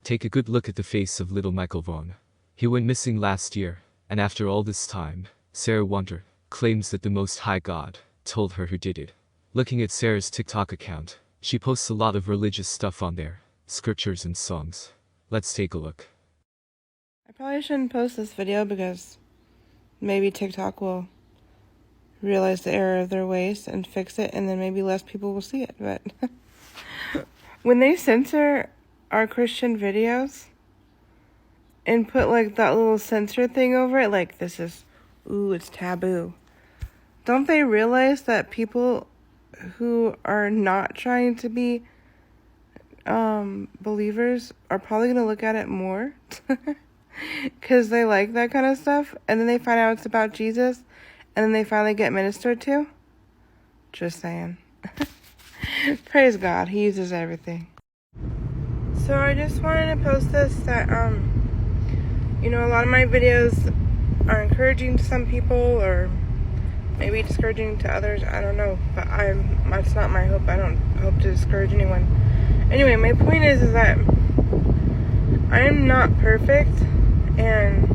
Take a good look at the face of little Michael Vaughn. He went missing last year, and after all this time, Sarah Wondra claims that the Most High God told her who did it. Looking at Sarah's TikTok account, she posts a lot of religious stuff on there, scriptures and songs. Let's take a look. I probably shouldn't post this video because maybe TikTok will realize the error of their ways and fix it, and then maybe less people will see it. But when they censor our Christian videos and put like that little censor thing over it, like this is, ooh, it's taboo. Don't they realize that people who are not trying to be believers are probably going to look at it more because they like that kind of stuff, and then they find out it's about Jesus, and then they finally get ministered to? Just saying. Praise God, He uses everything. So I just wanted to post this that, you know, a lot of my videos are encouraging to some people, or maybe discouraging to others. I don't know, but that's not my hope. I don't hope to discourage anyone. Anyway, my point is that I am not perfect, and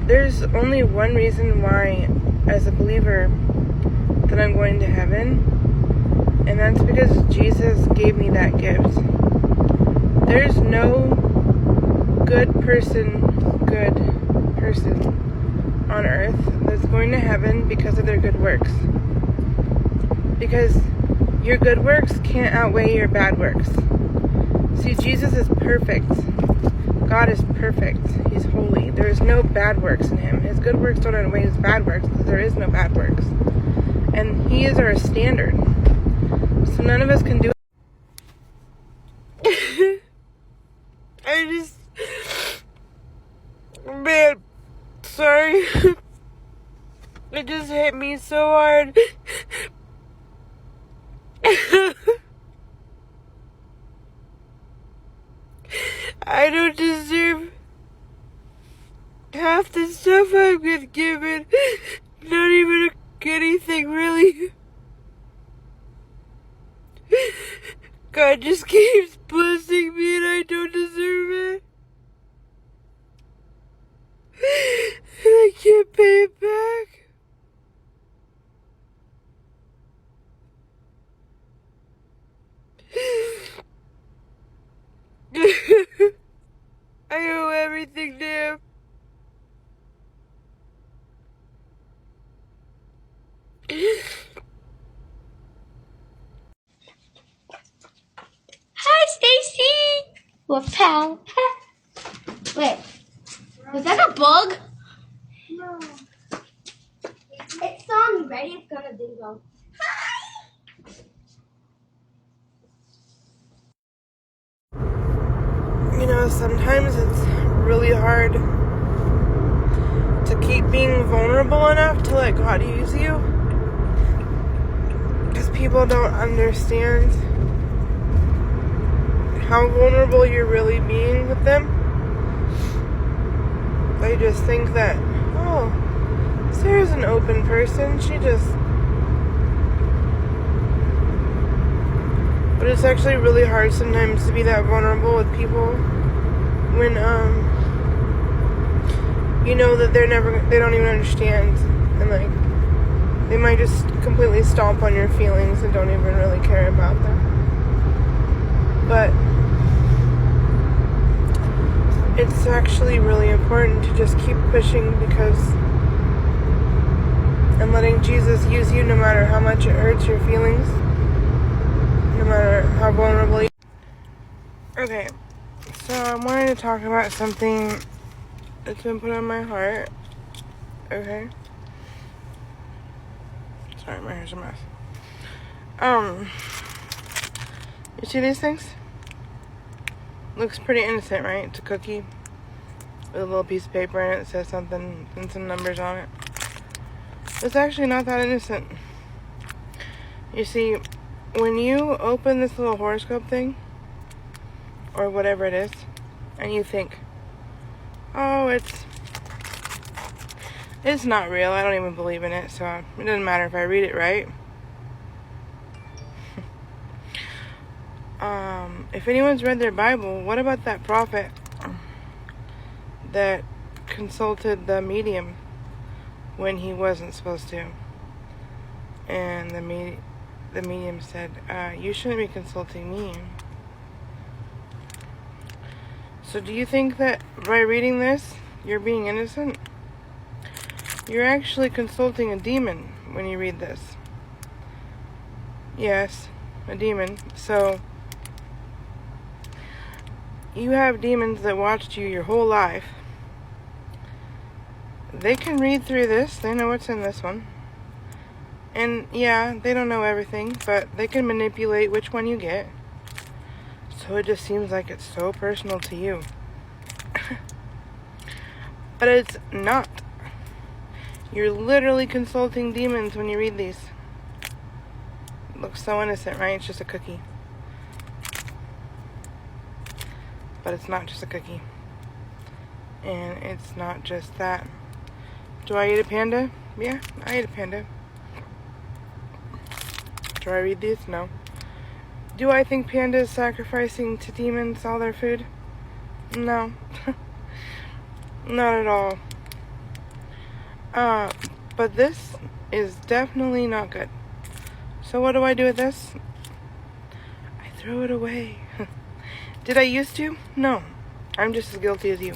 there's only one reason why, as a believer, that I'm going to heaven, and that's because Jesus gave me that gift. There's no good person on earth that's going to heaven because of their good works. Because your good works can't outweigh your bad works. See, Jesus is perfect. God is perfect. He's holy. There is no bad works in Him. His good works don't outweigh His bad works, because there is no bad works. And He is our standard. So none of us can do it. Man, sorry. It just hit me so hard. I don't deserve half the stuff I've been given. Not even anything, really. God just keeps blessing me, and I don't deserve it. And I can't pay it back. I owe everything to Him. Hi, Stacy. What pal? Wait, was that a bug? No. It's on ready. It's gonna ding dong. You know, sometimes it's really hard to keep being vulnerable enough to let God use you, because people don't understand how vulnerable you're really being with them. They just think that, oh, Sarah's an open person, but it's actually really hard sometimes to be that vulnerable with people when, you know that they don't even understand, and like, they might just completely stomp on your feelings and don't even really care about them. But it's actually really important to just keep pushing, and letting Jesus use you no matter how much it hurts your feelings, no matter how vulnerable you are. Okay, so I wanted to talk about something that's been put on my heart. Okay. Sorry, my hair's a mess. You see these things? Looks pretty innocent, right? It's a cookie with a little piece of paper in it that says something and some numbers on it. It's actually not that innocent. You see, when you open this little horoscope thing, or whatever it is, and you think, oh, it's not real, I don't even believe in it, so it doesn't matter if I read it right. if anyone's read their Bible, what about that prophet that consulted the medium when he wasn't supposed to? And the medium said, you shouldn't be consulting me. So do you think that by reading this, you're being innocent? You're actually consulting a demon when you read this. Yes, a demon. So, you have demons that watched you your whole life. They can read through this. They know what's in this one. And yeah, they don't know everything, but they can manipulate which one you get. So it just seems like it's so personal to you. But it's not. You're literally consulting demons when you read these. It looks so innocent, right? It's just a cookie. But it's not just a cookie. And it's not just that. Do I eat a panda? Yeah, I eat a panda. Do I read these? No. Do I think pandas sacrificing to demons all their food? No. Not at all. But this is definitely not good. So what do I do with this? I throw it away. Did I used to? No. I'm just as guilty as you.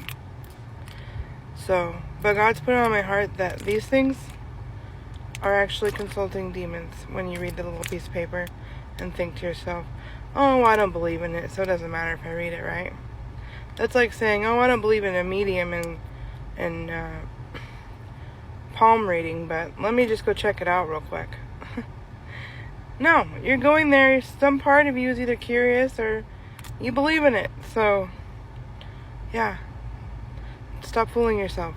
So, but God's put it on my heart that these things are actually consulting demons when you read the little piece of paper and think to yourself, oh, I don't believe in it, so it doesn't matter if I read it, right? That's like saying, oh, I don't believe in a medium and palm reading, but let me just go check it out real quick. No, you're going there, some part of you is either curious or you believe in it. So, yeah, stop fooling yourself.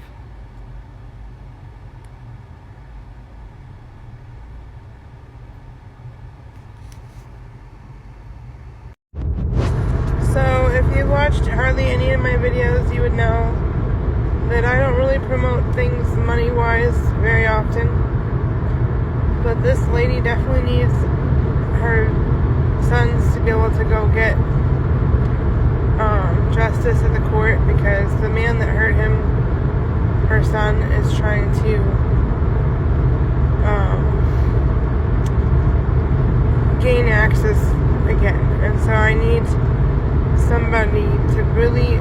So, if you watched hardly any of my videos, you would know that I don't really promote things money-wise very often. But this lady definitely needs her sons to be able to go get justice at the court, because the man that hurt him, her son, is trying to gain access again. And so I need somebody to really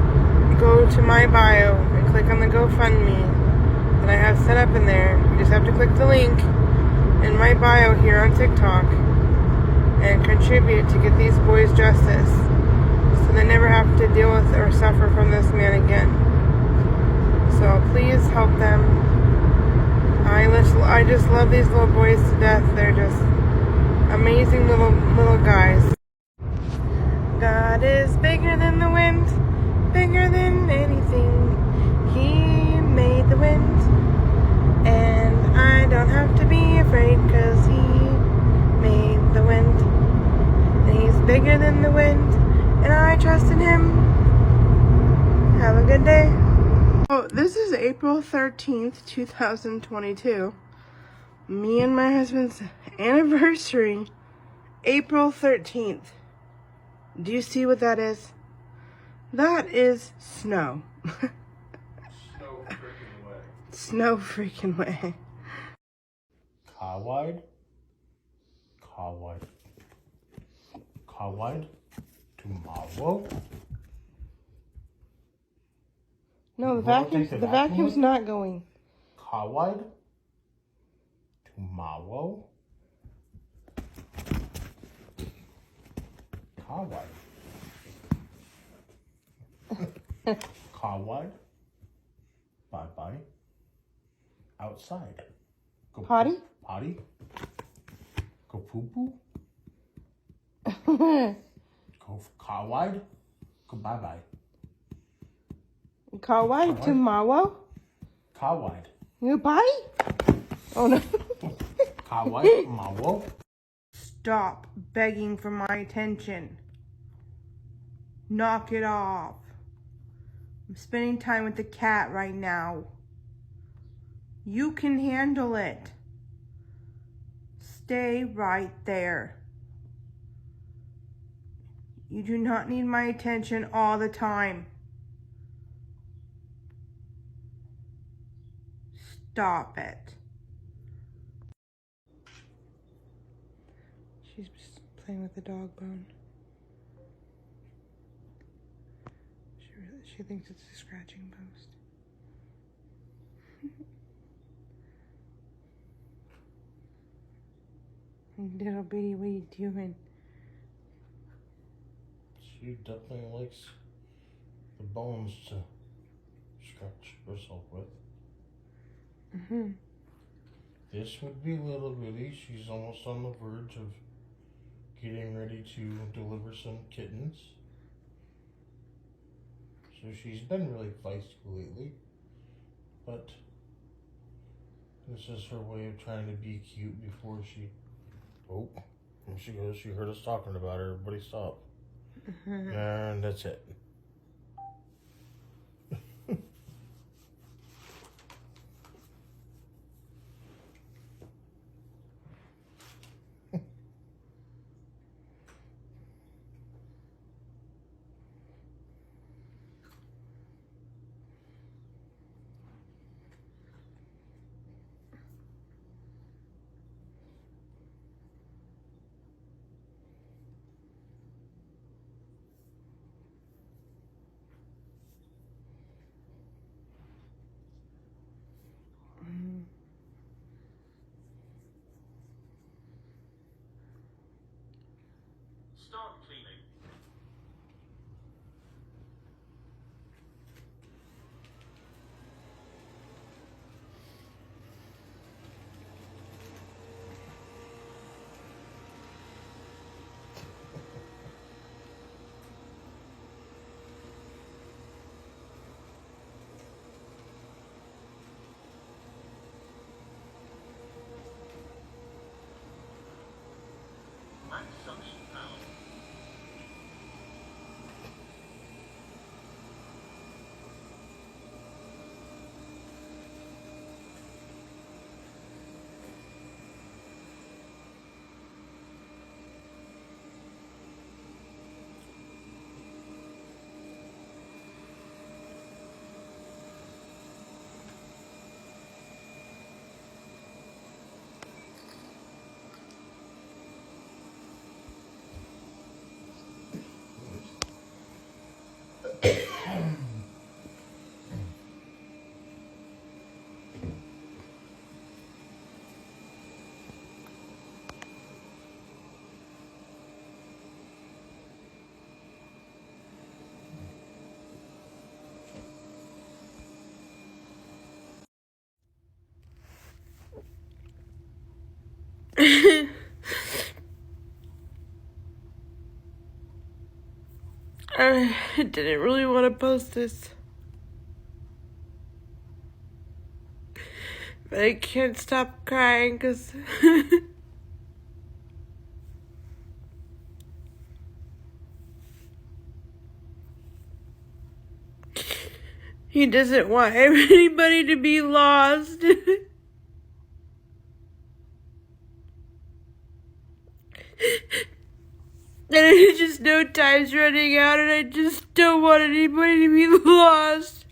go to my bio and click on the GoFundMe that I have set up in there. You just have to click the link in my bio here on TikTok and contribute to get these boys justice, so they never have to deal with or suffer from this man again. So please help them. I just love these little boys to death. They're just amazing little guys. God is bigger than the wind, bigger than anything. He made the wind, and I don't have to be afraid, 'cause he made the wind. And he's bigger than the wind, and I trust in him. Have a good day. Oh, this is April 13th, 2022. Me and my husband's anniversary, April 13th. Do you see what that is? That is snow. Snow freaking way. Car wide. Tomorrow. No, the Tomorrow, take the vacuum's not going. Car wide. Tomorrow. Car wide. Car wide. Bye. Outside. Go Potty? Potty. Go poo. Go car wide. Go bye. Car wide tomorrow? Car wide. You potty? Oh no. Car wide tomorrow. Stop begging for my attention. Knock it off. I'm spending time with the cat right now. You can handle it. Stay right there. You do not need my attention all the time. Stop it. She's playing with the dog bone. She thinks it's a scratching post. Little bitty, what are you doing? She definitely likes the bones to scratch herself with. This would be little bitty. She's almost on the verge of getting ready to deliver some kittens. So she's been really feisty lately, but this is her way of trying to be cute before she... Oh, there she goes. She heard us talking about her. Everybody stop. And that's it. Start cleaning. Max suction power. I didn't really want to post this, but I can't stop crying because he doesn't want anybody to be lost. And I just know time's running out and I just don't want anybody to be lost.